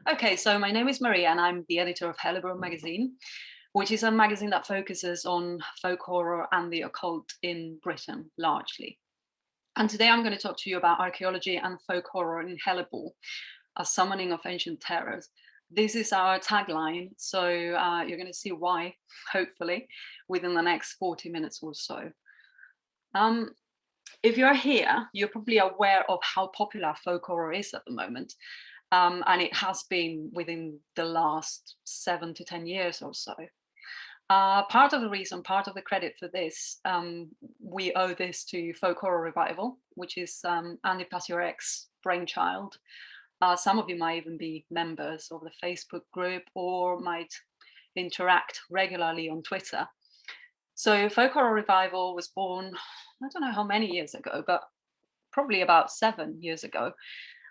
Okay, so my name is Maria and I'm the editor of Hellebore magazine, which is a magazine that focuses on folk horror and the occult in Britain largely. And today I'm going to talk to you about archaeology and folk horror in Hellebore, a summoning of ancient terrors. This is our tagline, so you're going to see why, hopefully, within the next 40 minutes or so. If you're here, you're probably aware of how popular folk horror is at the moment. And it has been within the last 7 to 10 years or so. Part of the reason, part of the credit for this, we owe this to Folk Horror Revival, which is Andy Pasiorek's brainchild. Some of you might even be members of the Facebook group or might interact regularly on Twitter. So Folk Horror Revival was born, I don't know how many years ago, but probably about 7 years ago,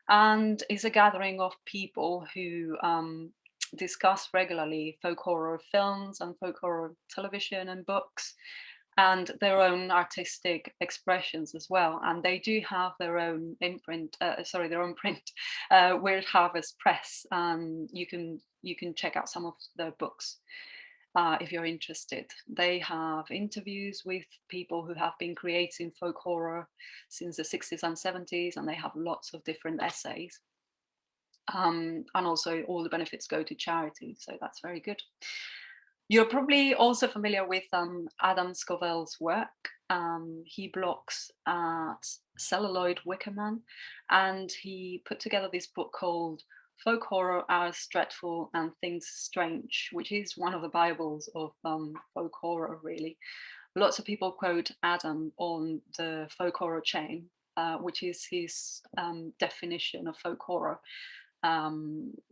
and is a gathering of people who discuss regularly folk horror films and folk horror television and books and their own artistic expressions as well. And they do have their own imprint, their own print, Weird Harvest Press. You can check out some of their books. If you're interested. They have interviews with people who have been creating folk horror since the 60s and 70s, and they have lots of different essays. And also all the benefits go to charity, so that's very good. You're probably also familiar with Adam Scovell's work. He blogs at Celluloid Wickerman, and he put together this book called Folk Horror, Ours Dreadful and Things Strange, which is one of the Bibles of folk horror, really. Lots of people quote Adam on the folk horror chain, which is his definition of folk horror.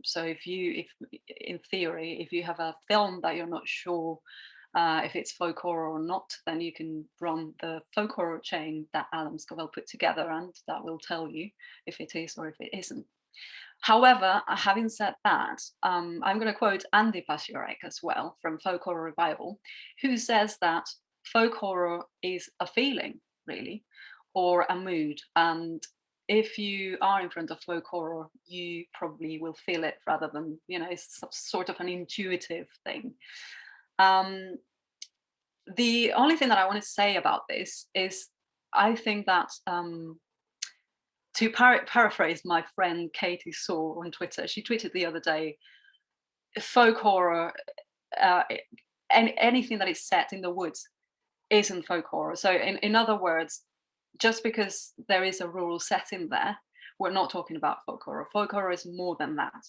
So if in theory, if you have a film that you're not sure if it's folk horror or not, then you can run the folk horror chain that Adam Scovell put together, and that will tell you if it is or if it isn't. However, having said that, I'm going to quote Andy Pasiorek as well from Folk Horror Revival, who says that folk horror is a feeling, really, or a mood. And if you are in front of folk horror, you probably will feel it rather than, it's sort of an intuitive thing. The only thing that I want to say about this is I think that to paraphrase my friend Katie Saw on Twitter, she tweeted the other day, folk horror, anything that is set in the woods isn't folk horror. So in other words, just because there is a rural setting there, we're not talking about folk horror. Folk horror is more than that.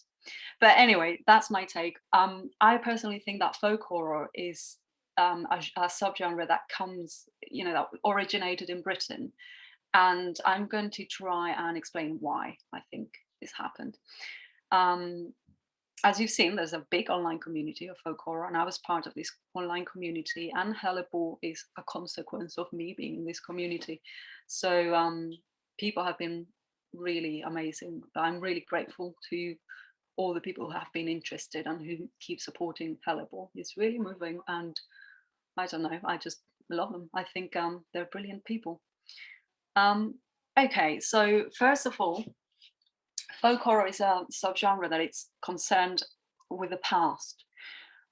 But anyway, that's my take. I personally think that folk horror is a subgenre that comes, that originated in Britain. And I'm going to try and explain why I think this happened. As you've seen, there's a big online community of folk horror, and I was part of this online community, and Hellebore is a consequence of me being in this community. So people have been really amazing. I'm really grateful to all the people who have been interested and who keep supporting Hellebore. It's really moving, and I don't know, I just love them. I think they're brilliant people. Okay, so first of all, folk horror is a subgenre that it's concerned with the past.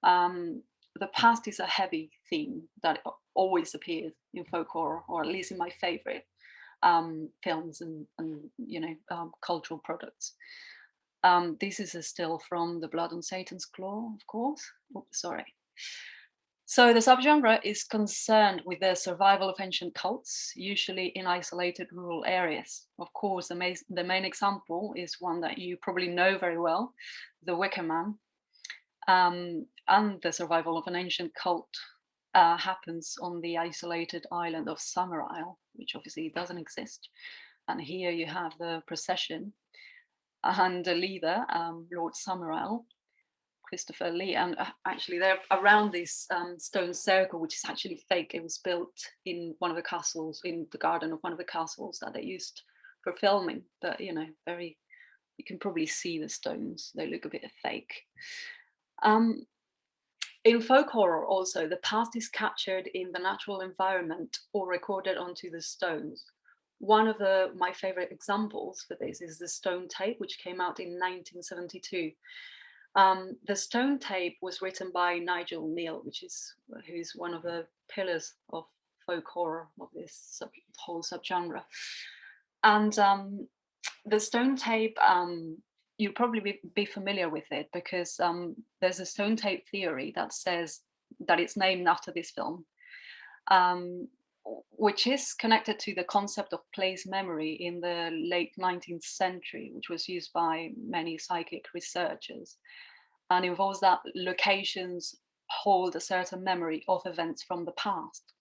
The past is a heavy theme that always appears in folk horror, or at least in my favorite films and cultural products. This is a still from The Blood on Satan's Claw, of course. Oops, sorry. So the subgenre is concerned with the survival of ancient cults, usually in isolated rural areas. Of course, the main example is one that you probably know very well, The Wicker Man. And the survival of an ancient cult happens on the isolated island of Summerisle, which obviously doesn't exist. And here you have the procession and the leader, Lord Summerisle, Christopher Lee, and actually they're around this stone circle, which is actually fake. It was built in one of the castles, in the garden of one of the castles that they used for filming. But you can probably see the stones. They look a bit fake. In folk horror also, the past is captured in the natural environment or recorded onto the stones. One of my favorite examples for this is the stone tape, which came out in 1972. The stone tape was written by Nigel Neal, who's one of the pillars of folk horror of this whole subgenre. And the stone tape, you'll probably be familiar with it because there's a stone tape theory that says that it's named after this film, um, which is connected to the concept of place memory in the late 19th century, which was used by many psychic researchers, and involves that locations hold a certain memory of events from the past.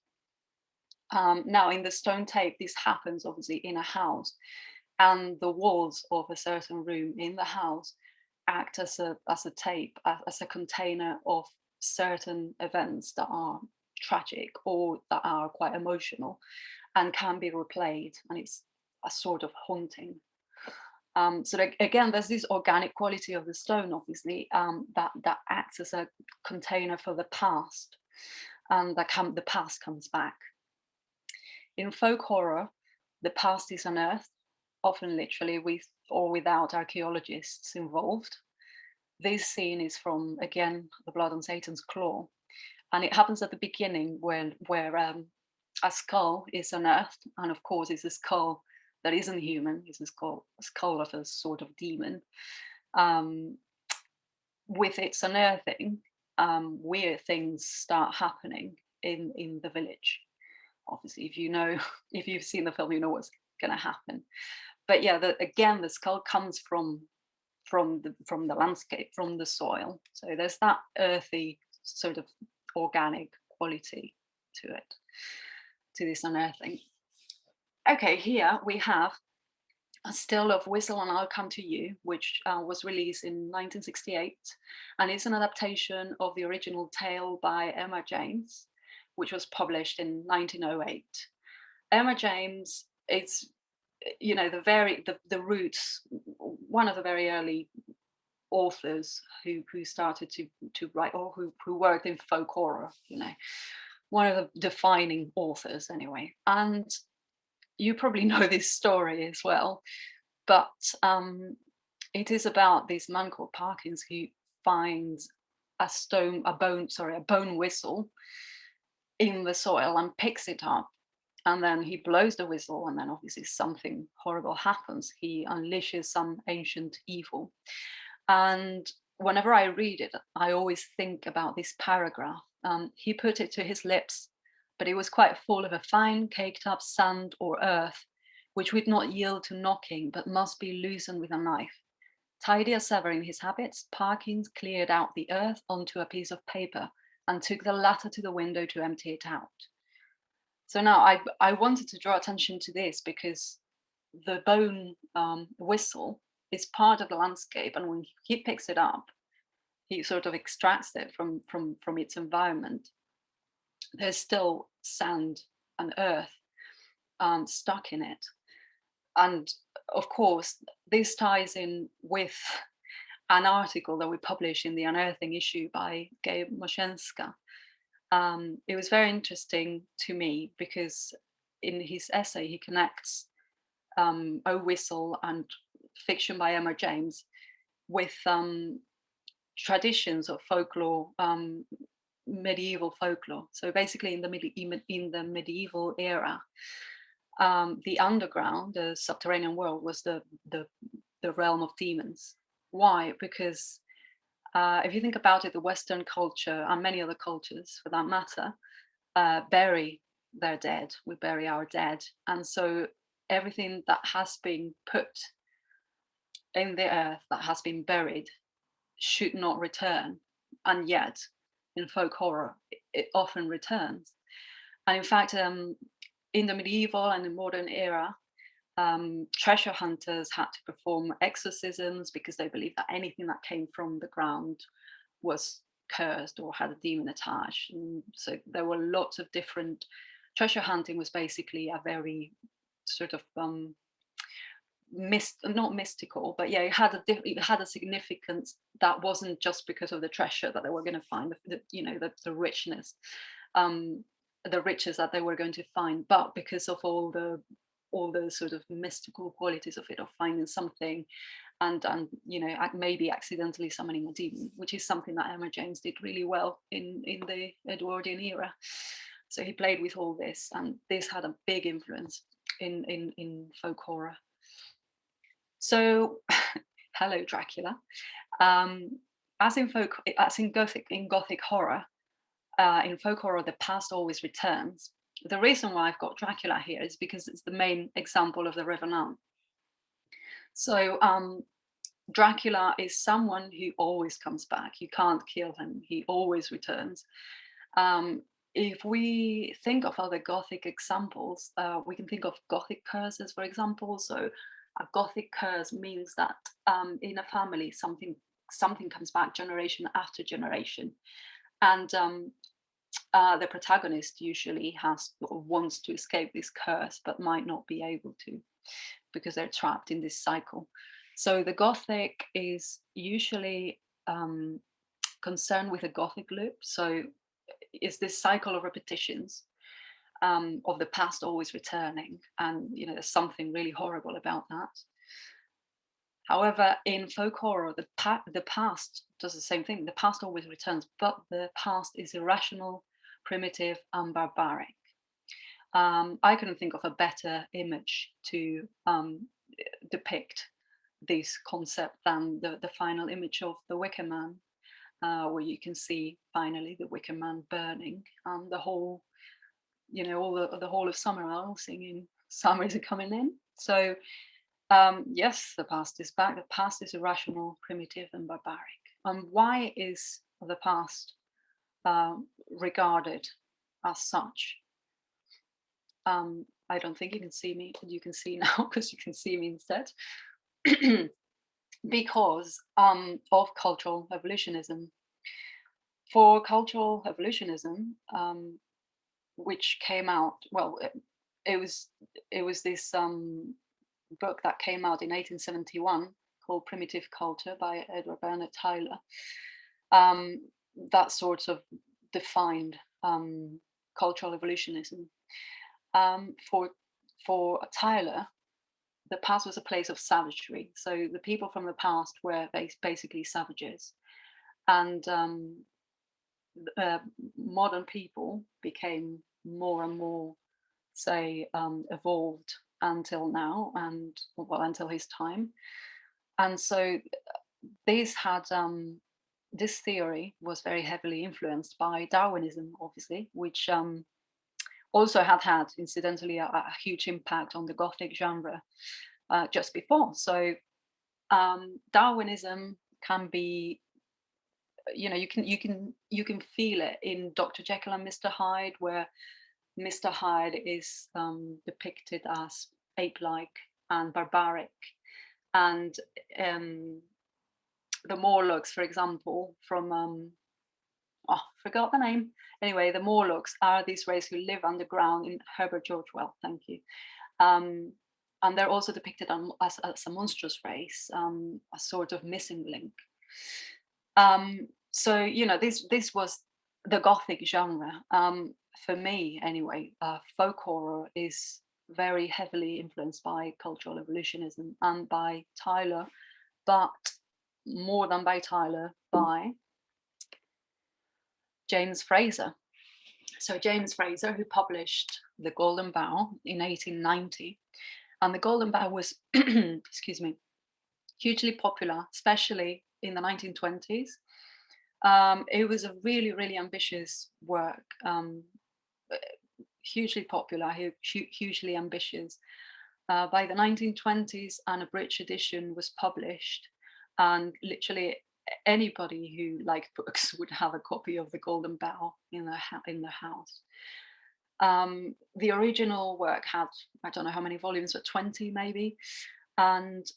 Now, in the stone tape, this happens obviously in a house, and the walls of a certain room in the house act as a tape, as a container of certain events that are tragic or that are quite emotional and can be replayed, and it's a sort of haunting. So again, there's this organic quality of the stone, obviously, that acts as a container for the past, and the past comes back. In folk horror, the past is unearthed, often literally with or without archaeologists involved. This scene is from, again, The Blood on Satan's Claw, and it happens at the beginning where a skull is unearthed, and of course it's a skull that isn't human. It's a skull of a sort of demon. Um, with its unearthing, weird things start happening in the village. Obviously, if you've seen the film, you know what's going to happen. But yeah, again, the skull comes from the landscape, from the soil. So there's that earthy sort of organic quality to it, to this unearthing. Okay, here we have a still of Whistle and I'll Come to You, which was released in 1968, and it's an adaptation of the original tale by Emma James, which was published in 1908. Emma James, it's the roots, one of the very early authors who started to write, or who worked in folk horror, one of the defining authors anyway. And you probably know this story as well, but it is about this man called Parkins who finds a bone whistle in the soil and picks it up, and then he blows the whistle, and then obviously something horrible happens. He unleashes some ancient evil. And whenever I read it, I always think about this paragraph. He put it to his lips, but it was quite full of a fine caked up sand or earth, which would not yield to knocking, but must be loosened with a knife. Tidy as ever in his habits, Parkins cleared out the earth onto a piece of paper and took the latter to the window to empty it out. So now I wanted to draw attention to this because the bone whistle is part of the landscape, and when he picks it up, he sort of extracts it from its environment. There's still sand and earth stuck in it, and of course this ties in with an article that we published in the Unearthing issue by Gabe Moshenska. It was very interesting to me because in his essay he connects O Whistle and fiction by Emma James with traditions of folklore, medieval folklore. So basically, in the medieval era, the underground, the subterranean world, was the realm of demons. Why? Because if you think about it, the Western culture and many other cultures, for that matter, bury their dead. We bury our dead, and so everything that has been put in the earth, that has been buried, should not return. And yet, in folk horror, it often returns. And in fact, in the medieval and the modern era, treasure hunters had to perform exorcisms because they believed that anything that came from the ground was cursed or had a demon attached. And so there were lots of different. Treasure hunting was basically a very sort of not mystical, but yeah, it had a significance that wasn't just because of the treasure that they were going to find, the richness, the riches that they were going to find, but because of all the all the sort of mystical qualities of it, of finding something, and maybe accidentally summoning a demon, which is something that Emma James did really well in the Edwardian era. So he played with all this, and this had a big influence in folk horror. So, hello Dracula. Um, as in Gothic horror, in folk horror, the past always returns. The reason why I've got Dracula here is because it's the main example of the Revenant. So Dracula is someone who always comes back. You can't kill him. He always returns. If we think of other Gothic examples, we can think of Gothic curses, for example. So a Gothic curse means that in a family, something comes back generation after generation, and the protagonist usually wants to escape this curse, but might not be able to because they're trapped in this cycle. So the Gothic is usually concerned with a Gothic loop. So it's this cycle of repetitions of the past always returning, and there's something really horrible about that. However, in folk horror, the past does the same thing. The past always returns, but the past is irrational, primitive, and barbaric. I couldn't think of a better image to depict this concept than the final image of the Wicker Man, where you can see finally the Wicker Man burning, and the whole, all the whole of summer are singing "Summer is coming in." So yes, the past is back. The past is irrational, primitive, and barbaric. Why is the past regarded as such? I don't think you can see me, but you can see now because you can see me instead. Because of cultural evolutionism. For cultural evolutionism, which came out, well, it was this book that came out in 1871 called Primitive Culture by Edward Bernard Tyler, that sort of defined cultural evolutionism. For Tyler, the past was a place of savagery. So the people from the past were basically savages, and modern people became more and more, say, evolved until now, and well, until his time. And so this had this theory was very heavily influenced by Darwinism, obviously, which also had incidentally a huge impact on the Gothic genre just before. So Darwinism can be, you can feel it in Dr. Jekyll and Mr. Hyde, where Mr. Hyde is depicted as ape-like and barbaric, and the Morlocks, for example, from forgot the name. Anyway, the Morlocks are these race who live underground in Herbert George Well. Thank you. And they're also depicted as a monstrous race, a sort of missing link. So this was the Gothic genre. For me, anyway, folk horror is very heavily influenced by cultural evolutionism and by Tyler, but more than by Tyler, by James Frazer. So James Frazer, who published The Golden Bough in 1890, and The Golden Bough was, excuse me, hugely popular, especially in the 1920s. It was a really, really ambitious work, hugely popular, hugely ambitious. By the 1920s, an abridged edition was published, and literally anybody who liked books would have a copy of The Golden Bough in their house. The original work had, I don't know how many volumes, but 20 maybe. And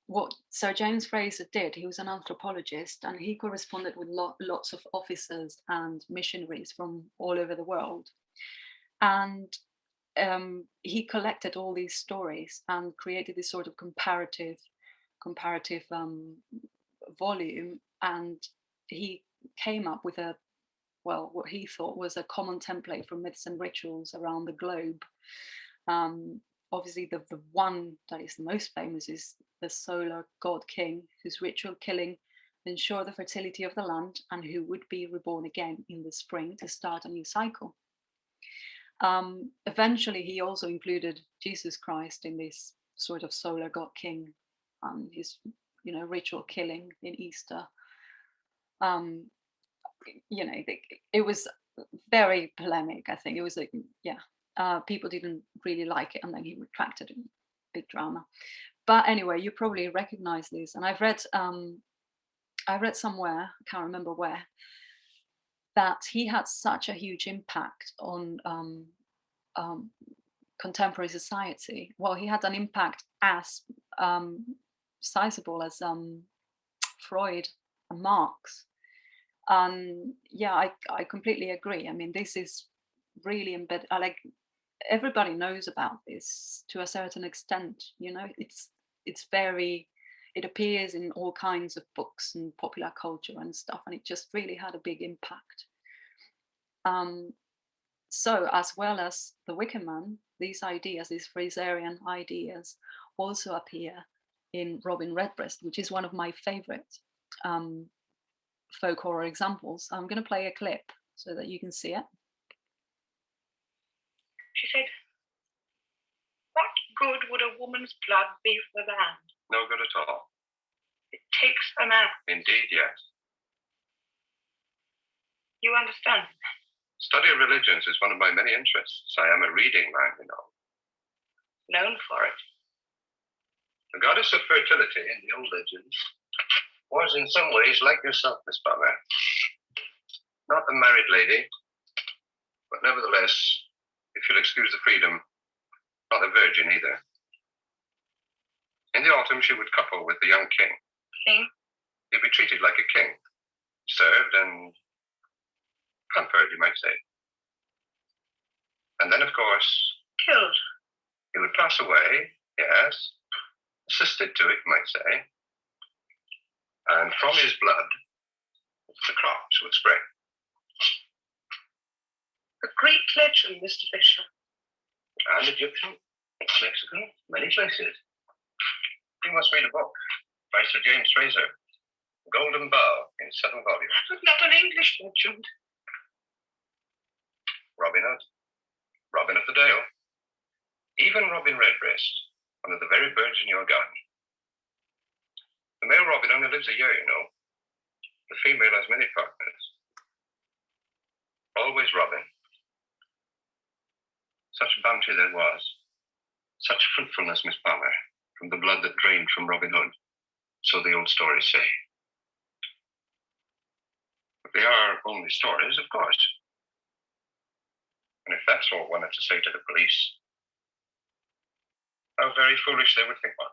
what Sir James Frazer did, he was an anthropologist, and he corresponded with lots of officers and missionaries from all over the world. And he collected all these stories and created this sort of comparative volume, and he came up with what he thought was a common template for myths and rituals around the globe, obviously the one that is the most famous is the solar god king, whose ritual killing ensured the fertility of the land and who would be reborn again in the spring to start a new cycle. Eventually, he also included Jesus Christ in this sort of solar god king, his ritual killing in Easter. It was very polemic. I think it was people didn't really like it, and then he retracted it. Big drama. But anyway, you probably recognize this, and I read somewhere, I can't remember where, that he had such a huge impact on contemporary society. Well, he had an impact as sizable as Freud and Marx. And I completely agree. I mean, this is really embedded. Everybody knows about this to a certain extent. It appears in all kinds of books and popular culture and stuff, and it just really had a big impact. So, as well as the Wicker Man, these Fraserian ideas, also appear in Robin Redbreast, which is one of my favorite folk horror examples. I'm going to play a clip so that you can see it. She said, "What good would a woman's blood be for the land?" No good at all. It takes a man. Indeed, yes. You understand? Study of religions is one of my many interests. I am a reading man, you know. Known for it. The goddess of fertility in the old legends was in some ways like yourself, Miss Palmer. Not a married lady, but nevertheless, if you'll excuse the freedom, not a virgin either. In the autumn, she would couple with the young king. King? He'd be treated like a king. Served and pampered, you might say. And then, of course... Killed. He would pass away, yes. Assisted to it, you might say. And from his blood, the crops would spring. A Greek legend, Mr. Fisher. And Egyptian, Mexico, many places. You must read a book by Sir James Fraser, Golden Bough, in 7 volumes. But not an English legend. Robin Hood, Robin of the Dale, even Robin Redbreast, one of the very birds in your garden. The male robin only lives a year, you know. The female has many partners. Always robin. Such bounty there was, such fruitfulness, Miss Palmer, from the blood that drained from Robin Hood, so the old stories say. But they are only stories, of course. And if that's all one had to say to the police, how very foolish they would think one.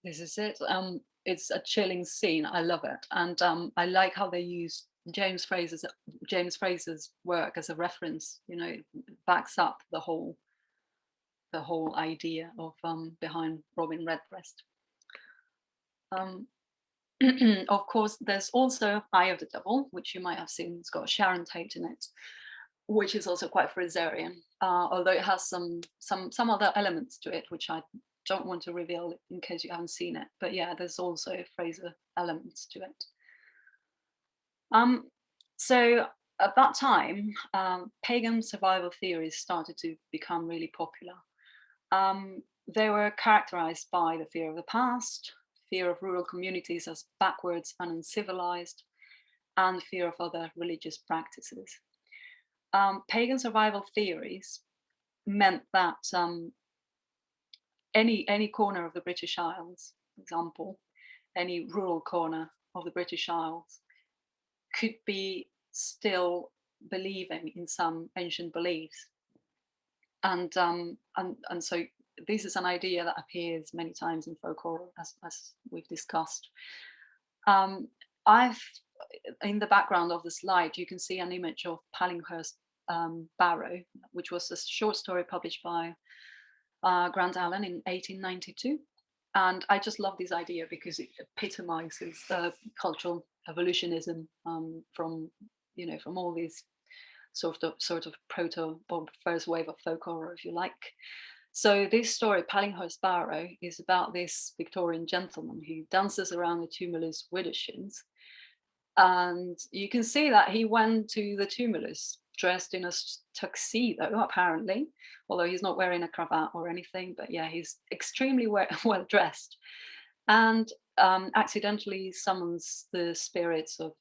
This is it. It's a chilling scene. I love it, and I like how they use James Fraser's work as a reference. It backs up the whole idea of behind Robin Redbreast. Of course, there's also Eye of the Devil, which you might have seen. It's got Sharon Tate in it, which is also quite Fraserian, although it has some other elements to it, which I don't want to reveal in case you haven't seen it. But yeah, there's also Fraser elements to it. So at that time, pagan survival theories started to become really popular. They were characterized by the fear of the past, fear of rural communities as backwards and uncivilized, and fear of other religious practices. Pagan survival theories meant that any corner of the British Isles, for example, any rural corner of the British Isles, could be still believing in some ancient beliefs, and so this is an idea that appears many times in folk horror, as we've discussed. In the background of the slide, you can see an image of Pallinghurst Barrow, which was a short story published by Grant Allen in 1892. And I just love this idea because it epitomizes cultural evolutionism from all these sort of proto or first wave of folk horror, if you like. So this story, Pallinghurst Barrow, is about this Victorian gentleman who dances around the tumulus with his shins. And you can see that he went to the tumulus dressed in a tuxedo, apparently, although he's not wearing a cravat or anything. But yeah, he's extremely well dressed, and accidentally summons the spirits of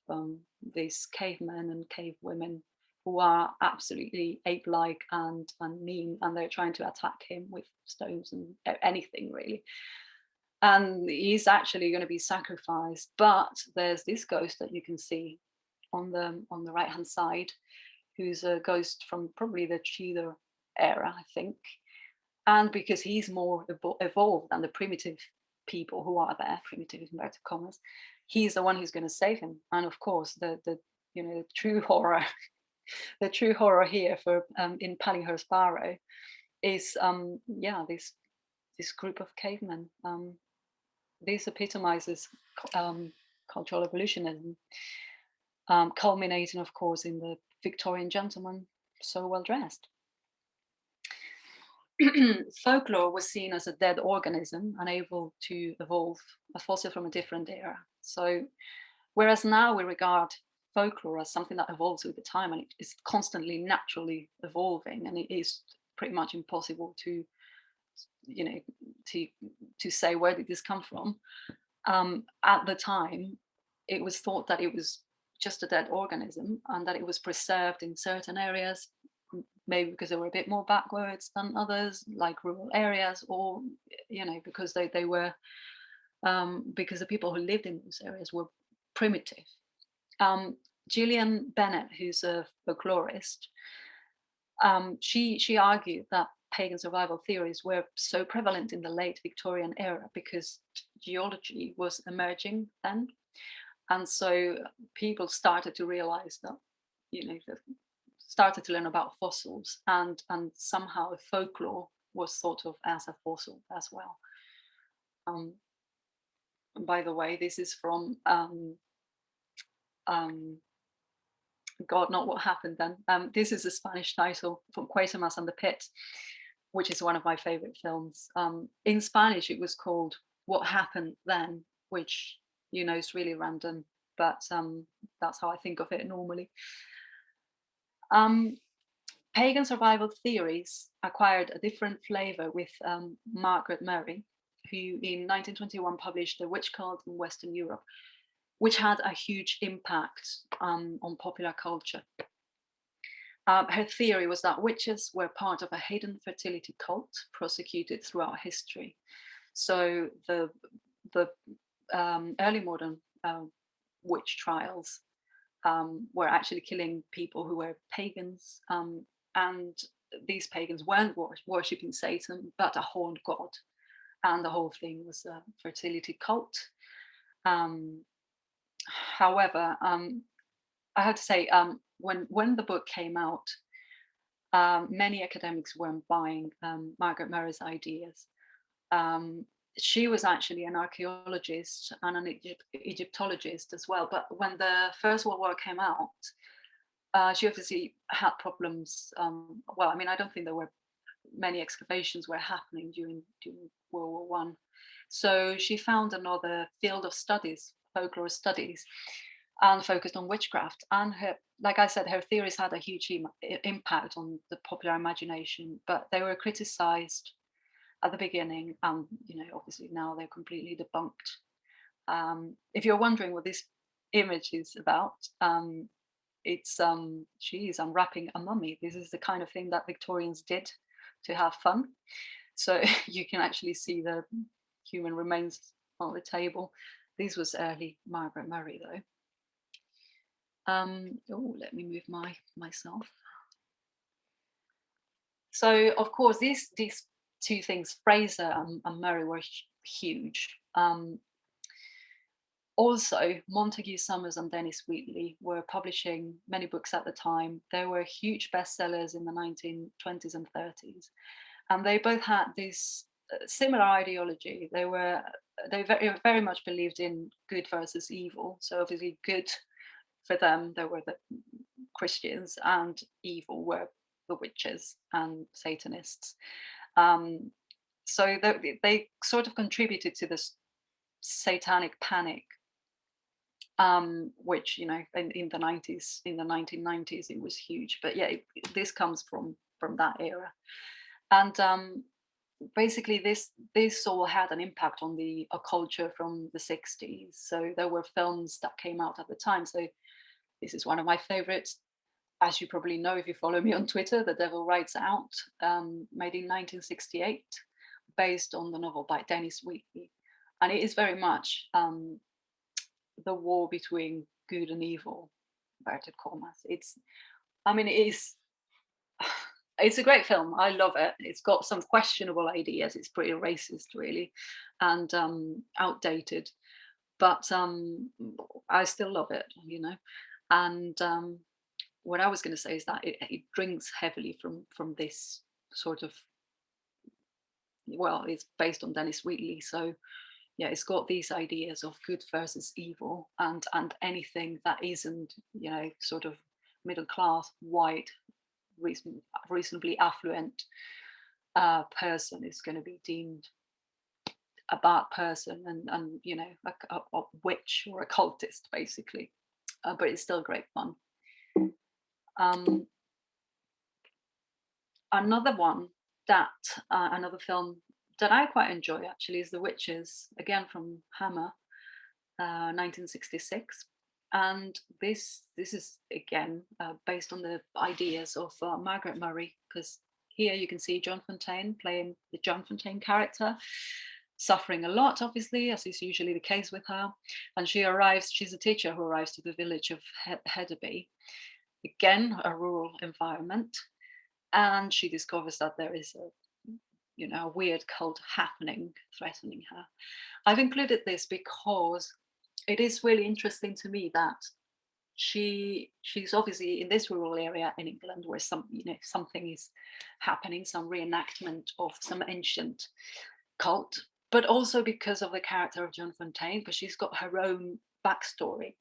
these cavemen and cave women who are absolutely ape-like and mean, and they're trying to attack him with stones and anything really. And he's actually going to be sacrificed, but there's this ghost that you can see on the right hand side, who's a ghost from probably the Tudor era, I think. And because he's more evolved than the primitive people who are there, primitive inverted commas, he's the one who's going to save him. And of course, the true horror, the true horror here for in Pallinghurst Barrow is this group of cavemen. This epitomizes cultural evolutionism, culminating, of course, in the Victorian gentleman so well dressed. Folklore was seen as a dead organism, unable to evolve, a fossil from a different era. So, whereas now we regard folklore as something that evolves with the time and it is constantly naturally evolving, and it is pretty much impossible to say where did this come from. At the time, it was thought that it was just a dead organism and that it was preserved in certain areas, maybe because they were a bit more backwards than others, like rural areas, or because they were because the people who lived in those areas were primitive. Gillian Bennett, who's a folklorist, she argued that pagan survival theories were so prevalent in the late Victorian era because geology was emerging then, and so people started to realize that started to learn about fossils, and somehow folklore was thought of as a fossil as well. And by the way, this is from God, not What Happened Then. This is a Spanish title from Quatermass and the Pit, which is one of my favorite films. In Spanish, it was called What Happened Then, which is really random, but that's how I think of it normally. Pagan survival theories acquired a different flavor with Margaret Murray, who in 1921 published The Witch Cult in Western Europe, which had a huge impact on popular culture. Her theory was that witches were part of a hidden fertility cult prosecuted throughout history. So the early modern witch trials were actually killing people who were pagans, and these pagans weren't worshipping Satan, but a horned god, and the whole thing was a fertility cult. However, I have to say, when the book came out, many academics weren't buying Margaret Murray's ideas. She was actually an archaeologist and an Egyptologist as well. But when the First World War came out, she obviously had problems. Well, I mean, I don't think there were many excavations were happening during World War One. So she found another field of studies, folklore studies, and focused on witchcraft. And her, like I said, her theories had a huge impact on the popular imagination, but they were criticized at the beginning, and obviously now they're completely debunked. If you're wondering what this image is about, it's she is unwrapping a mummy. This is the kind of thing that Victorians did to have fun. So you can actually see the human remains on the table. This was early Margaret Murray, though. Let me move myself. So of course these two things, Fraser and Murray, were huge. Also, Montague Summers and Dennis Wheatley were publishing many books at the time. They were huge bestsellers in the 1920s and 30s, and they both had this similar ideology. They very, very much believed in good versus evil. So obviously, good for them, they were the Christians, and evil were the witches and Satanists. Um, so they sort of contributed to this satanic panic, which in the 90s, in the 1990s, it was huge. But yeah, this comes from that era, and basically this all had an impact on the culture from the 60s. So there were films that came out at the time. So this is one of my favorites. As you probably know if you follow me on Twitter, The Devil Rides Out, made in 1968, based on the novel by Dennis Wheatley. And it is very much the war between good and evil, inverted commas. It is, it's a great film. I love it. It's got some questionable ideas. It's pretty racist, really, and outdated. But I still love it, And what I was going to say is that it drinks heavily from this sort of, well, it's based on Dennis Wheatley. So yeah, it's got these ideas of good versus evil, and anything that isn't, sort of middle class, white, reasonably affluent person is going to be deemed a bad person, and a witch or a cultist, basically. But it's still great fun. Another film that I quite enjoy actually is The Witches, again from Hammer, 1966. And this is again based on the ideas of Margaret Murray, because here you can see John Fontaine playing the John Fontaine character, suffering a lot, obviously, as is usually the case with her. And she's a teacher who arrives to the village of Hellebore, again a rural environment, and she discovers that there is a weird cult happening, threatening her. I've included this because it is really interesting to me that she's obviously in this rural area in England where something is happening, some reenactment of some ancient cult, but also because of the character of John Fontaine, because she's got her own backstory.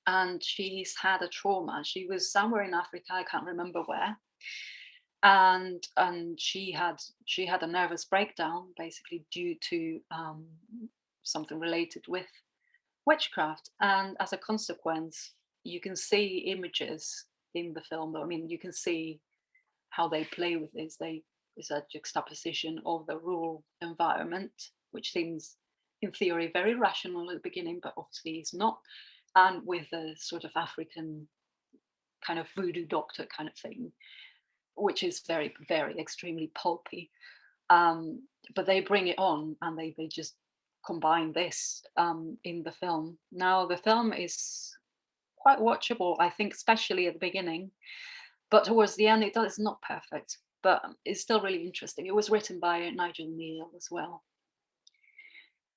And she's had a trauma. She was somewhere in Africa, I can't remember where, and she had a nervous breakdown, basically due to something related with witchcraft. And as a consequence, you can see images in the film. I mean, you can see how they play with this. There's a juxtaposition of the rural environment, which seems in theory very rational at the beginning, but obviously is not, and with a sort of African kind of voodoo doctor kind of thing, which is very, very extremely pulpy. But they bring it on, and they just combine this in the film. Now, the film is quite watchable, I think, especially at the beginning. But towards the end, it's not perfect, but it's still really interesting. It was written by Nigel Neal as well.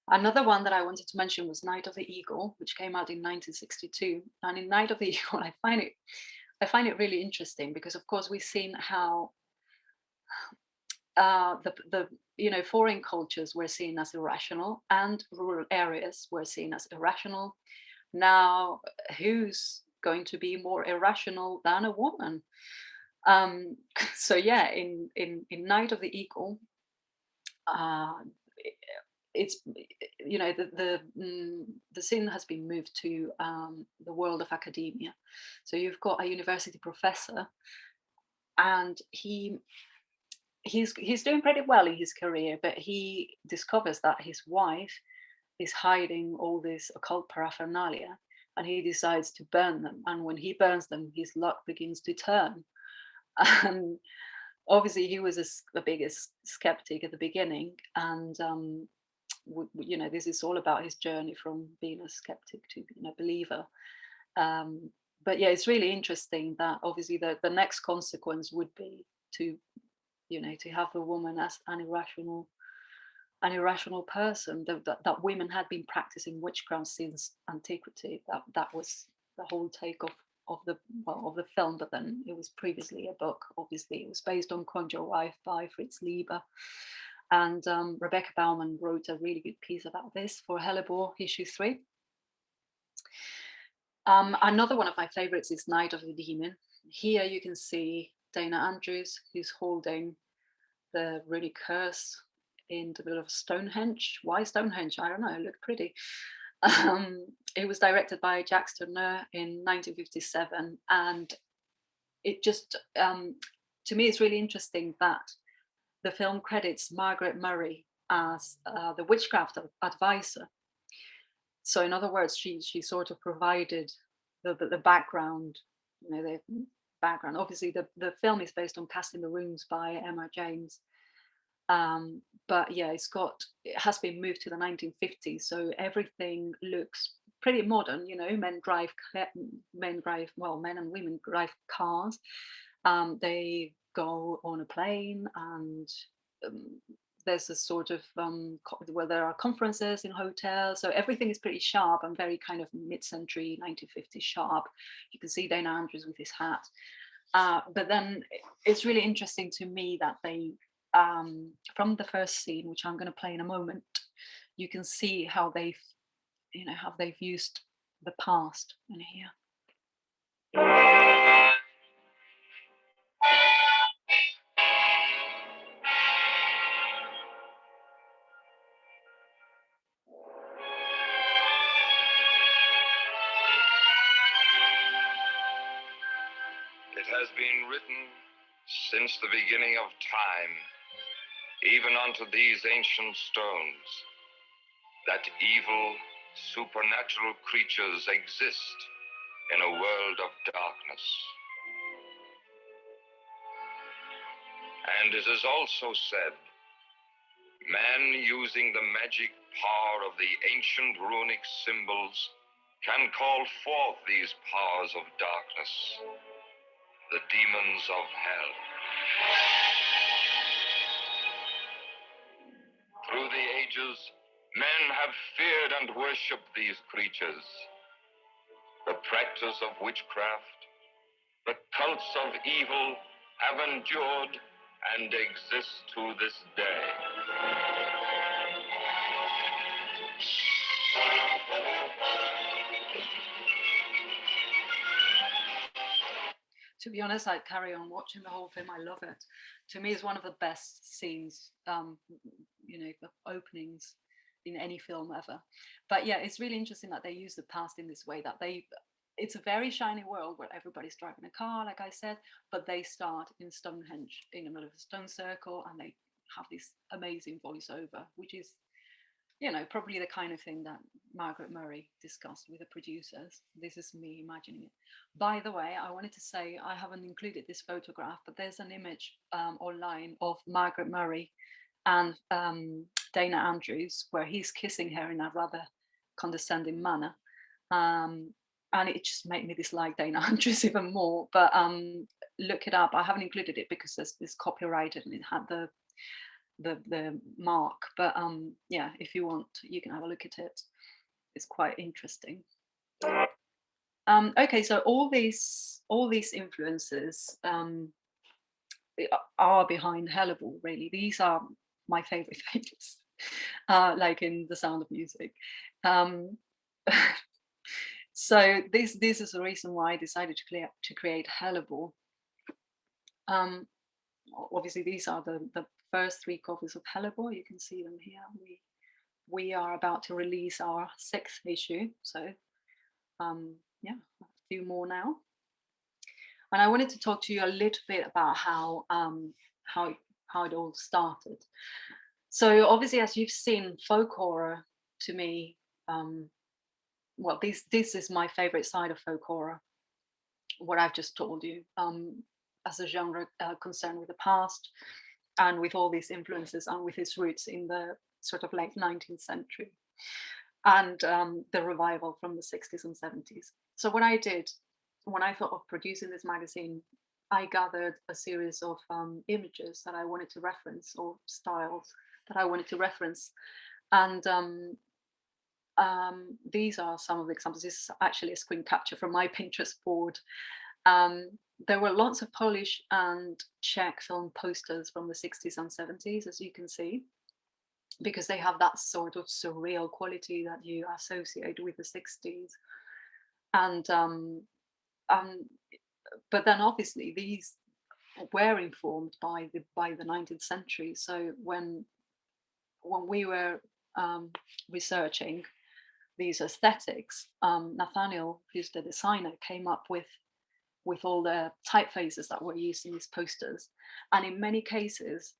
Another one that I wanted to mention was Night of the Eagle, which came out in 1962. And in Night of the Eagle, I find it really interesting because, of course, we've seen how the foreign cultures were seen as irrational and rural areas were seen as irrational. Now, who's going to be more irrational than a woman? So yeah, in Night of the Eagle, it's the scene has been moved to the world of academia. So you've got a university professor, and he's doing pretty well in his career, but he discovers that his wife is hiding all this occult paraphernalia, and he decides to burn them. And when he burns them, his luck begins to turn. And obviously, he was the biggest skeptic at the beginning, and this is all about his journey from being a skeptic to being a believer. But yeah, it's really interesting that obviously the next consequence would be to have the woman as an irrational person. That women had been practicing witchcraft since antiquity. That was the whole take of the film, but then it was previously a book. Obviously, it was based on Conjure Wife by Fritz Lieber, and Rebecca Bauman wrote a really good piece about this for Hellebore issue 3. Another one of my favorites is Night of the Demon. Here you can see Dana Andrews, who's holding the runic curse in the middle of Stonehenge. Why Stonehenge? I don't know, it looked pretty. It was directed by Jacques Tourneur in 1957, and it just, to me, it's really interesting that the film credits Margaret Murray as the witchcraft advisor. So in other words, she sort of provided the background, the background. Obviously, the film is based on Casting the Runes by Emma James. But yeah, it has been moved to the 1950s, so everything looks pretty modern. Men and women drive cars. They go on a plane, and there's a sort of where there are conferences in hotels, so everything is pretty sharp and very kind of mid-century 1950s sharp. You can see Dana Andrews with his hat, but then it's really interesting to me that they from the first scene, which I'm going to play in a moment, you can see how they've used the past in here. It has been written since the beginning of time, even unto these ancient stones, that evil, supernatural creatures exist in a world of darkness. And it is also said, man using the magic power of the ancient runic symbols can call forth these powers of darkness, the demons of hell. Through the ages, men have feared and worshipped these creatures. The practice of witchcraft, the cults of evil have endured and exist to this day. To be honest, I'd carry on watching the whole film. I love it. To me, it's one of the best scenes, openings in any film ever. But yeah, it's really interesting that they use the past in this way, that it's a very shiny world where everybody's driving a car, like I said, but they start in Stonehenge in the middle of a stone circle, and they have this amazing voiceover, which is, probably the kind of thing that Margaret Murray discussed with the producers. This is me imagining it. By the way, I wanted to say I haven't included this photograph, but there's an image online of Margaret Murray and Dana Andrews, where he's kissing her in a rather condescending manner. And it just made me dislike Dana Andrews even more. But look it up. I haven't included it because it's copyrighted and it had the mark. But yeah, if you want, you can have a look at it. It's quite interesting. Okay, so all these influences are behind Hellebore. Really, these are my favorite things, like in The Sound of Music. So this is the reason why I decided to create Hellebore. Obviously, these are the first 3 copies of Hellebore. You can see them here. We are about to release our 6th issue, so yeah, a few more now. And I wanted to talk to you a little bit about how it all started. So obviously, as you've seen, folk horror to me, well, this is my favorite side of folk horror. What I've just told you, as a genre concerned with the past and with all these influences and with its roots in the sort of late 19th century and the revival from the 60s and 70s. So what I did when I thought of producing this magazine, I gathered a series of images that I wanted to reference, or styles that I wanted to reference. And these are some of the examples. This is actually a screen capture from my Pinterest board. There were lots of Polish and Czech film posters from the 60s and 70s, as you can see, because they have that sort of surreal quality that you associate with the 60s. and but then obviously these were informed by the 19th century. So when we were researching these aesthetics, Nathaniel, who's the designer, came up with all the typefaces that were used in these posters, and in many cases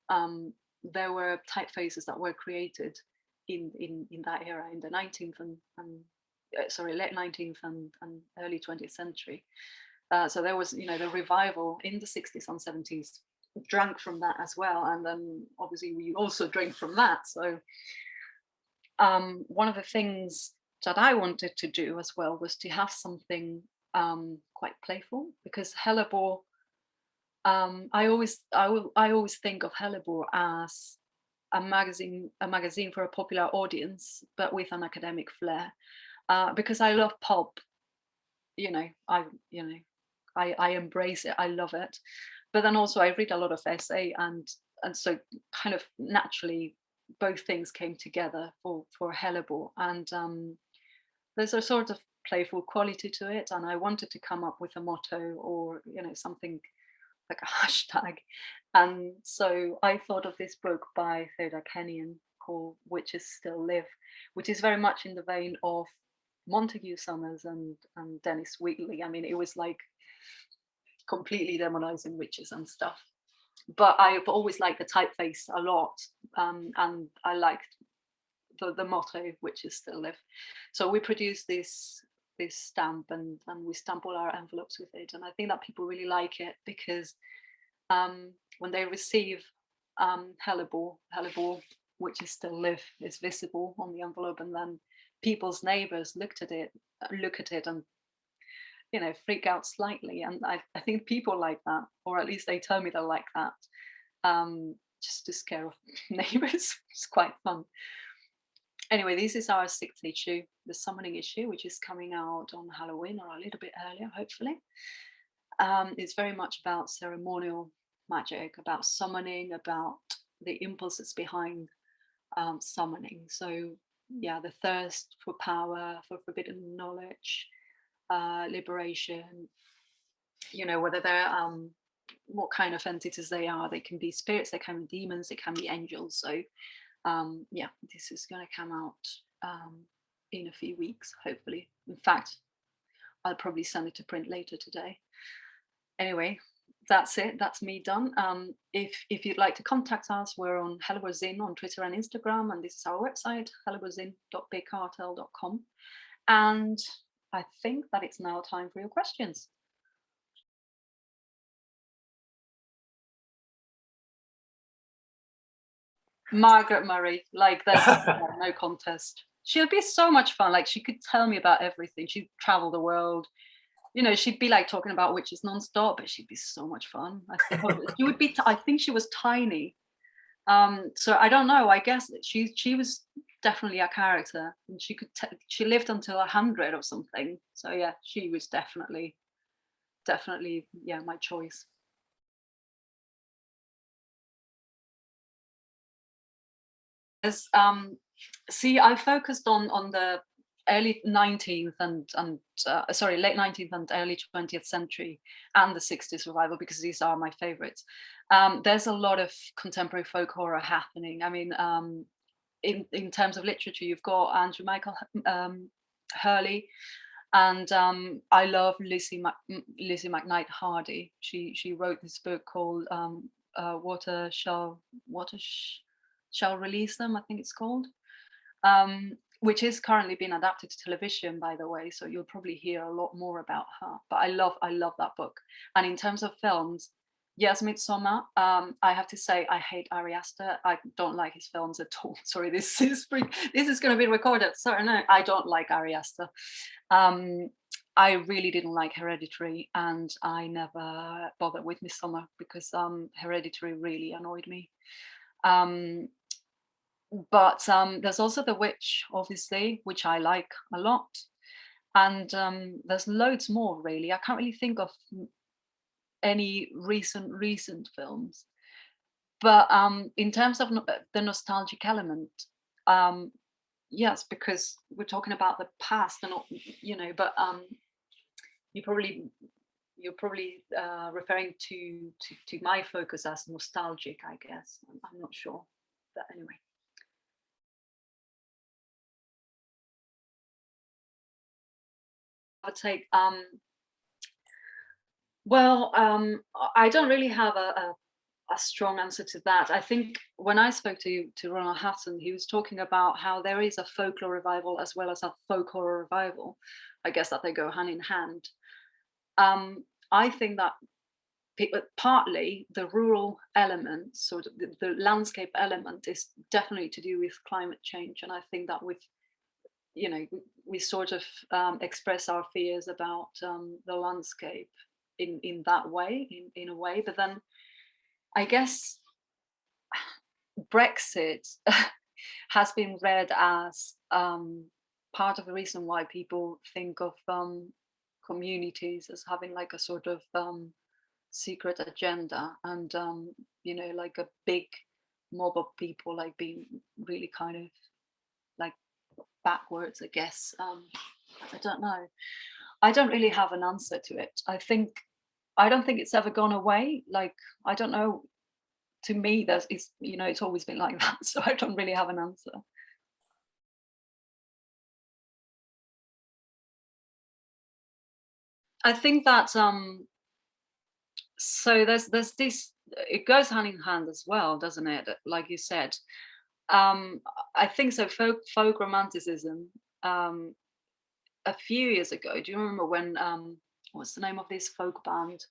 there were typefaces that were created in that era, in the 19th and late 19th and early 20th century. So there was, the revival in the 60s and 70s drank from that as well, and then obviously we also drink from that. So one of the things that I wanted to do as well was to have something quite playful, because Hellebore, I always think of Hellebore as a magazine for a popular audience, but with an academic flair, because I love pulp. I embrace it. I love it. But then also I read a lot of essay, and so kind of naturally both things came together for Hellebore. And there's a sort of playful quality to it, and I wanted to come up with a motto, or something like a hashtag. And so I thought of this book by Theodore Kenyon called Witches Still Live, which is very much in the vein of Montague Summers and Dennis Wheatley. I mean, it was like completely demonizing witches and stuff. But I've always liked the typeface a lot, and I liked the motto, Witches Still Live. So we produced this stamp, and we stamp all our envelopes with it. And I think that people really like it, because when they receive Hellebore, Witches Still Live is visible on the envelope, and then people's neighbors look at it and freak out slightly. And I think people like that, or at least they tell me they like that, just to scare off neighbors. It's quite fun. Anyway, this is our 6th issue, the summoning issue, which is coming out on Halloween, or a little bit earlier, hopefully. It's very much about ceremonial magic, about summoning, about the impulses behind summoning. So yeah, the thirst for power, for forbidden knowledge, liberation, whether they're what kind of entities they are. They can be spirits, they can be demons, they can be angels. So yeah, this is going to come out in a few weeks, hopefully. In fact, I'll probably send it to print later today. Anyway, that's it. That's me done. If you'd like to contact us, we're on Hellebore Zine on Twitter and Instagram, and this is our website, helleborezine.bigcartel.com. And I think that it's now time for your questions. Margaret Murray, like there's no contest. She'll be so much fun. Like, she could tell me about everything. She'd travel the world. She'd be like talking about witches nonstop, but she'd be so much fun. I think she would be. I think she was tiny. So I don't know. I guess she was definitely a character, and she lived until 100 or something. So yeah, she was definitely yeah, my choice. See, I focused on the early 19th and late 19th and early 20th century, and the 60s revival, because these are my favorites. There's a lot of contemporary folk horror happening. I mean, in terms of literature, you've got Andrew Michael Hurley, and I love Lizzie McKnight Hardy. She wrote this book called Water Shall Release Them, I think it's called, which is currently being adapted to television, by the way. So you'll probably hear a lot more about her. But I love that book. And in terms of films, yes, Midsommar. I have to say, I hate Ari Aster. I don't like his films at all. Sorry, this is going to be recorded. Sorry, no, I don't like Ari Aster. I really didn't like Hereditary, and I never bothered with Midsommar because Hereditary really annoyed me. But there's also The Witch, obviously, which I like a lot. And there's loads more, really. I can't really think of any recent films. But in terms of the nostalgic element, yes, because we're talking about the past and not, but you're probably referring to my focus as nostalgic, I guess. I'm not sure, but anyway. I would take well, I don't really have a strong answer to that. I think when I spoke to Ronald Hatton, he was talking about how there is a folklore revival as well as a folk horror revival. I guess that they go hand in hand. I think that partly the rural element, sort of the landscape element, is definitely to do with climate change, and I think that with we sort of express our fears about the landscape in that way, in a way. But then I guess Brexit has been read as part of the reason why people think of communities as having like a sort of secret agenda, and like a big mob of people like being really kind of like backwards, I guess. I don't know. I don't really have an answer to it. I don't think it's ever gone away. Like, I don't know. To me, it's always been like that. So I don't really have an answer. I think that so there's this, it goes hand in hand as well, doesn't it? Like you said. I think so. Folk romanticism. A few years ago, do you remember when what's the name of this folk band?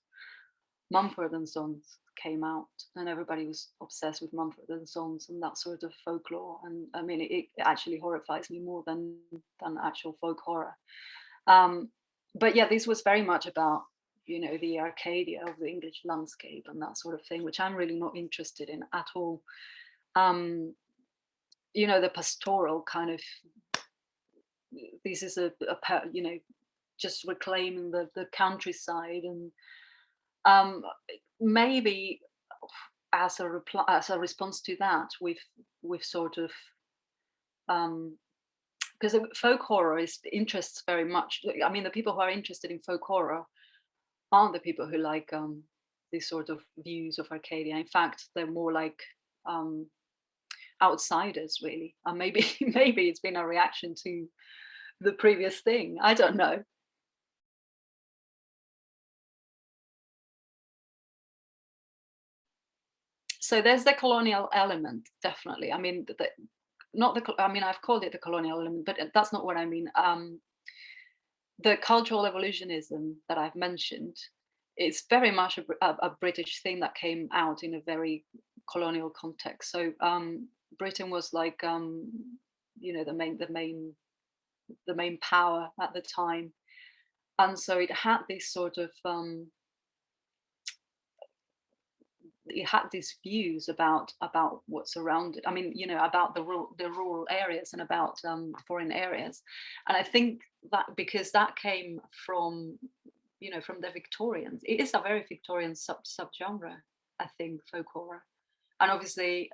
Mumford and Sons came out, and everybody was obsessed with Mumford and Sons and that sort of folklore. And I mean, it actually horrifies me more than actual folk horror. But yeah, this was very much about the Arcadia of the English landscape and that sort of thing, which I'm really not interested in at all. The pastoral kind of, this is just reclaiming the countryside, and maybe as a response to that, we've sort of because folk horror interests very much. I mean, the people who are interested in folk horror aren't the people who like these sort of views of Arcadia. In fact, they're more like outsiders, really. And maybe maybe it's been a reaction to the previous thing. I don't know. So there's the colonial element, definitely. I mean, I've called it the colonial element, but that's not what I mean. The cultural evolutionism that I've mentioned, it's very much a British thing that came out in a very colonial context. So Britain was like, the main power at the time, and so it had this sort of it had these views about what's around it. I mean, about the rural areas and about foreign areas, and I think that because that came from from the Victorians, it is a very Victorian subgenre. I think folk horror, and obviously,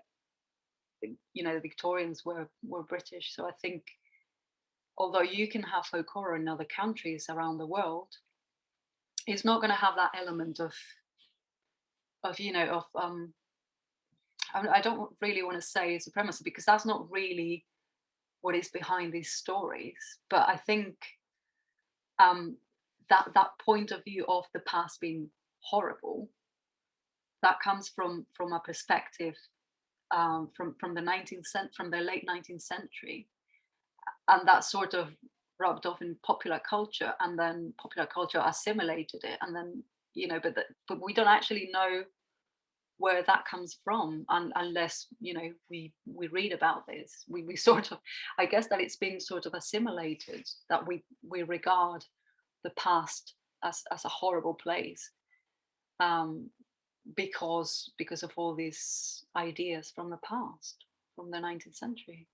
the Victorians were British, so I think although you can have folk horror in other countries around the world, it's not going to have that element of I don't really want to say supremacy, because that's not really what is behind these stories. But I think that point of view of the past being horrible, that comes from a perspective from the late 19th century, and that sort of rubbed off in popular culture, and then popular culture assimilated it, and then but we don't actually know where that comes from, unless we read about this. We sort of, I guess that it's been sort of assimilated, that we regard the past as a horrible place, because of all these ideas from the past, from the 19th century.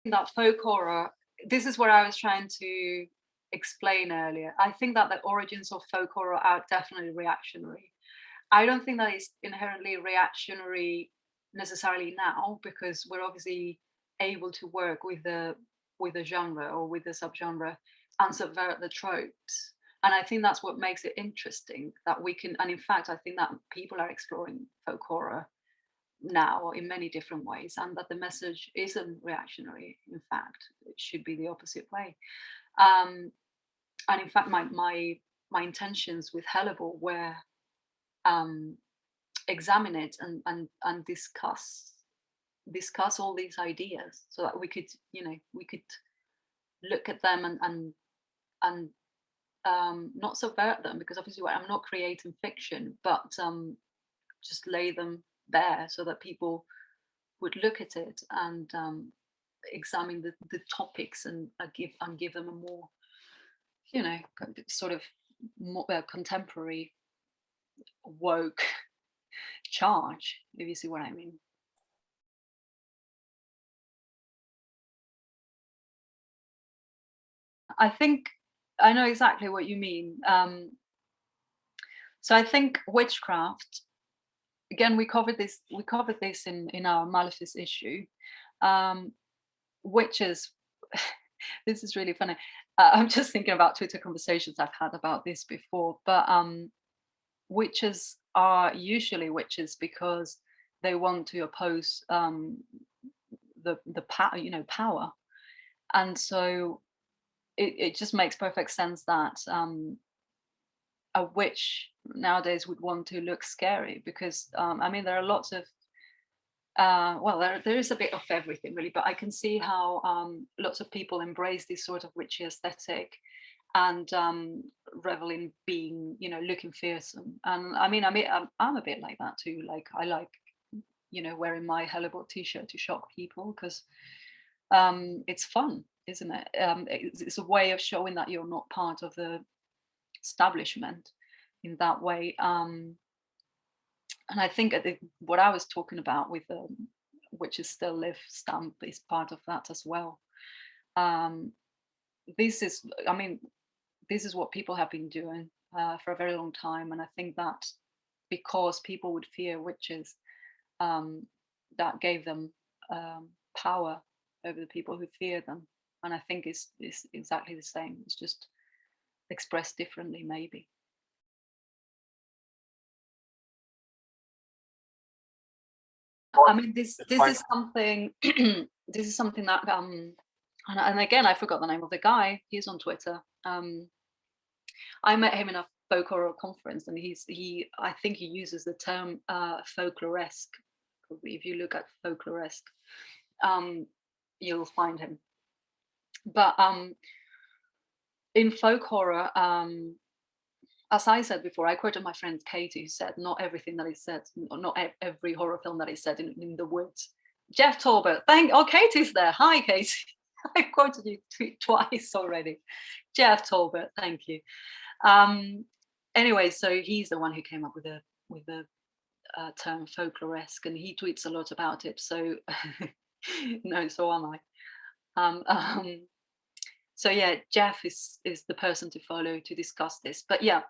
That folk horror, this is what I was trying to explain earlier. I think that the origins of folk horror are definitely reactionary. I don't think that it's inherently reactionary necessarily now, because we're obviously able to work with the genre or with the subgenre and subvert the tropes. And I think that's what makes it interesting, that we can, and in fact, I think that people are exploring folk horror now in many different ways, and that the message isn't reactionary. In fact, it should be the opposite way. And in fact, my intentions with Hellebore were examine it and discuss all these ideas, so that we could, we could look at them and not subvert them, because obviously I'm not creating fiction, but just lay them bare so that people would look at it and examine the topics and give them a more, sort of more contemporary, woke charge, if you see what I mean. I think I know exactly what you mean. So I think witchcraft, again, we covered this in our Malefice issue. Witches, this is really funny. I'm just thinking about Twitter conversations I've had about this before, but witches are usually witches because they want to oppose the power, and so it just makes perfect sense that a witch nowadays would want to look scary, because I mean, there are lots of well, there is a bit of everything really, but I can see how lots of people embrace this sort of witchy aesthetic and revel in being, looking fearsome. And I mean, I'm a bit like that too. Like, I like, wearing my Hellebore t-shirt to shock people, because it's fun, isn't it? It's a way of showing that you're not part of the establishment in that way. And I think what I was talking about with the Witches Still Live stamp is part of that as well. This is what people have been doing for a very long time, and I think that because people would fear witches, that gave them power over the people who fear them. And I think it's exactly the same. It's just expressed differently, maybe. I mean, this is something this is something that and again, I forgot the name of the guy. He's on Twitter. I met him in a folk horror conference, and I think he uses the term folkloresque. Probably, if you look at folkloresque, you'll find him. But in folk horror, as I said before, I quoted my friend Katie, who said, "Not everything that is said, not every horror film that is set in the woods." Jeff Talbot, Katie's there. Hi, Katie. I quoted you twice already. Jeff Talbot, thank you. Anyway, so he's the one who came up with the term folkloresque, and he tweets a lot about it. So no, so am I. So yeah, Jeff is the person to follow to discuss this. But yeah,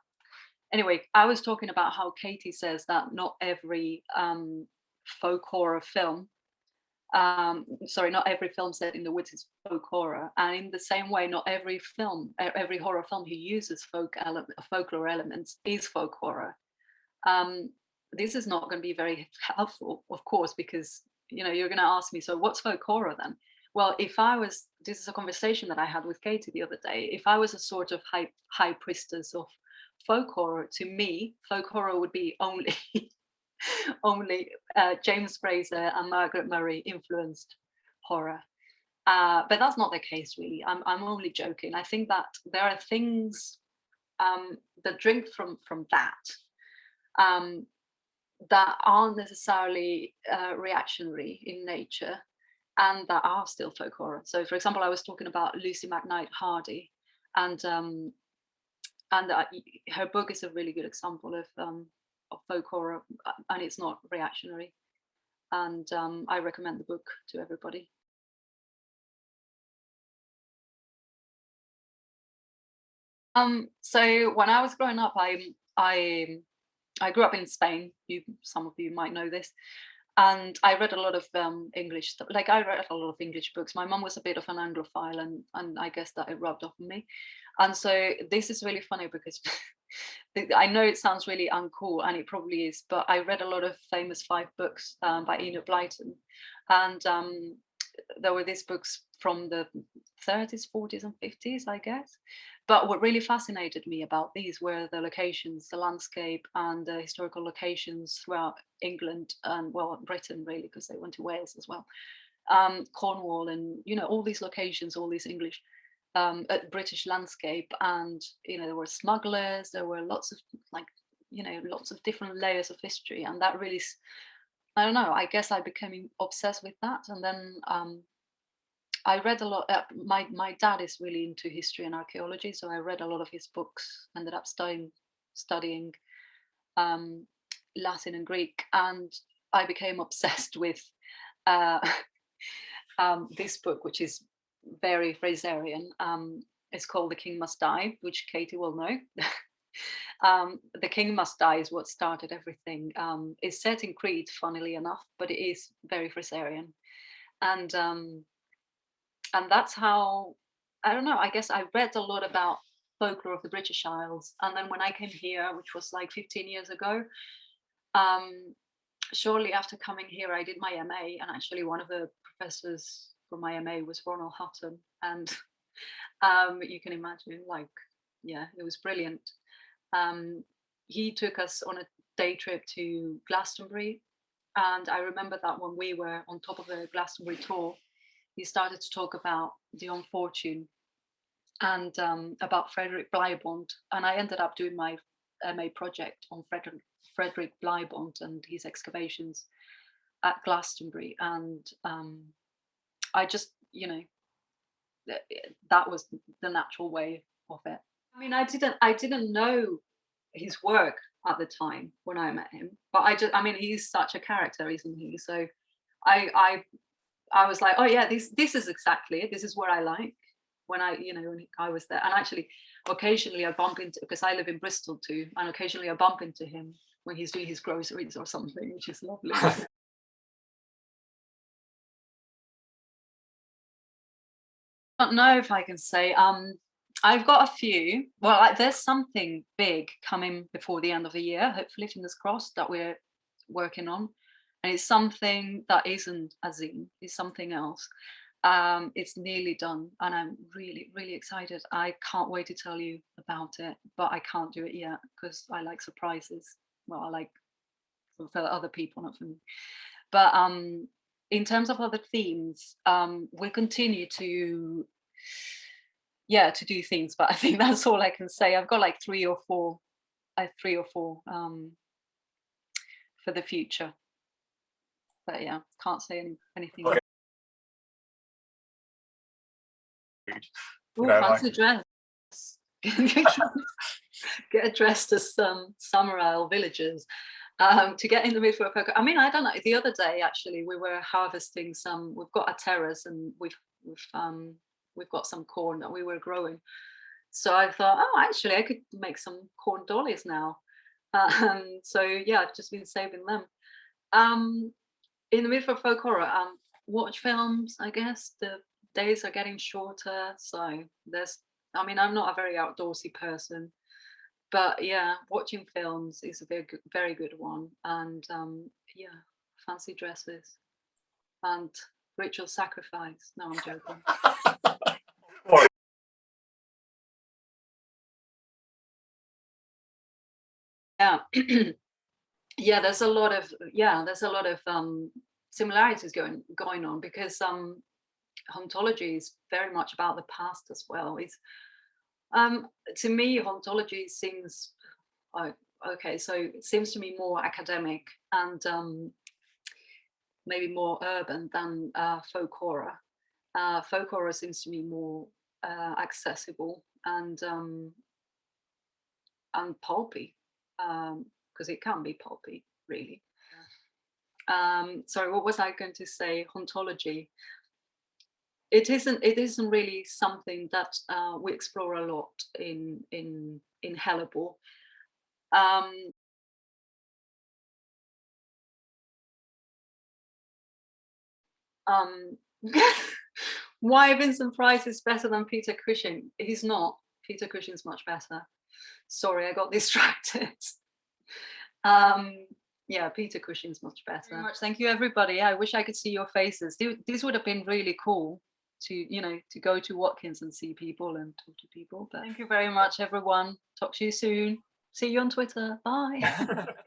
anyway, I was talking about how Katie says that not every folk horror film, not every film set in the woods is folk horror, and in the same way, not every horror film who uses folklore elements is folk horror. This is not going to be very helpful, of course, because you're going to ask me, so what's folk horror then? Well, this is a conversation that I had with Katie the other day. If I was a sort of high priestess of folk horror, to me, folk horror would be only James Fraser and Margaret Murray influenced horror. But that's not the case, really. I'm only joking. I think that there are things that drink from that that aren't necessarily reactionary in nature, and that are still folk horror. So, for example, I was talking about Lucy McKnight Hardy, and her book is a really good example of folk horror, and it's not reactionary. And I recommend the book to everybody. So when I was growing up, I grew up in Spain. Some of you might know this. and I read a lot of English stuff. Like I read a lot of English books. My mum was a bit of an Anglophile, and I guess that it rubbed off on me. And so this is really funny because I know it sounds really uncool, and it probably is. But I read a lot of famous 5 books by Enid Blyton, and there were these books from the 30s, 40s, and 50s, I guess. But what really fascinated me about these were the locations, the landscape, and the historical locations throughout England and, well, Britain, really, because they went to Wales as well. Cornwall, and all these locations, all these English, British landscape, and there were smugglers, there were lots of lots of different layers of history, and that really, I don't know, I guess I became obsessed with that, and then I read a lot. My dad is really into history and archaeology, so I read a lot of his books. Ended up studying Latin and Greek, and I became obsessed with uh, this book, which is very Fraserian. It's called The King Must Die, which Katie will know. The King Must Die is what started everything. It's set in Crete, funnily enough, but it is very Fraserian, and that's how, I don't know, I guess I read a lot about folklore of the British Isles. And then when I came here, which was like 15 years ago, shortly after coming here, I did my MA, and actually one of the professors for my MA was Ronald Hutton, and you can imagine, like, yeah, it was brilliant. He took us on a day trip to Glastonbury, and I remember that when we were on top of the Glastonbury tour, he started to talk about the unfortune and about Frederick Bleibond, and I ended up doing my MA project on Frederick Bleibond and his excavations at Glastonbury, and I just, that was the natural way of it. I mean, I didn't know his work at the time when I met him, but I mean, he's such a character, isn't he? So I was like, oh yeah, this is exactly it. This is what I like when I was there. And actually, occasionally I bump into, because I live in Bristol too, and occasionally I bump into him when he's doing his groceries or something, which is lovely. I don't know if I can say. I've got a few. Well, there's something big coming before the end of the year. Hopefully, fingers crossed, that we're working on, and it's something that isn't a zine. It's something else. It's nearly done, and I'm really, really excited. I can't wait to tell you about it, but I can't do it yet because I like surprises. Well, I like for other people, not for me. But in terms of other themes, we'll continue to do things, but I think that's all I can say. I've got like three or four for the future, but yeah, can't say anything. Okay. Oh, fancy dress. Get dressed as some Summer Isle villagers to get in the mood for a folk. I mean, I don't know. The other day, actually, we were harvesting some. We've got a terrace, and we've got some corn that we were growing. So I thought, oh, actually, I could make some corn dollies now. So yeah, I've just been saving them. In the mood for folk horror, watch films. I guess the days are getting shorter, so I'm not a very outdoorsy person, but yeah, watching films is a very good one. And yeah, fancy dresses and ritual sacrifice. No, I'm joking. Yeah. Yeah, there's a lot of similarities going on, because hauntology is very much about the past as well. It's to me, hauntology seems okay. So it seems to me more academic and maybe more urban than folk horror. Folk horror seems to me more accessible and pulpy, because it can be pulpy, really. Sorry, what was I going to say? Hauntology. It isn't really something that we explore a lot in Hellebore. Why Vincent Price is better than Peter Cushing? He's not. Peter Cushing's much better. Sorry, I got distracted. Yeah, Peter Cushing's much better. Thank you, everybody. I wish I could see your faces. This would have been really cool to go to Watkins and see people and talk to people. But thank you very much, everyone. Talk to you soon. See you on Twitter. Bye.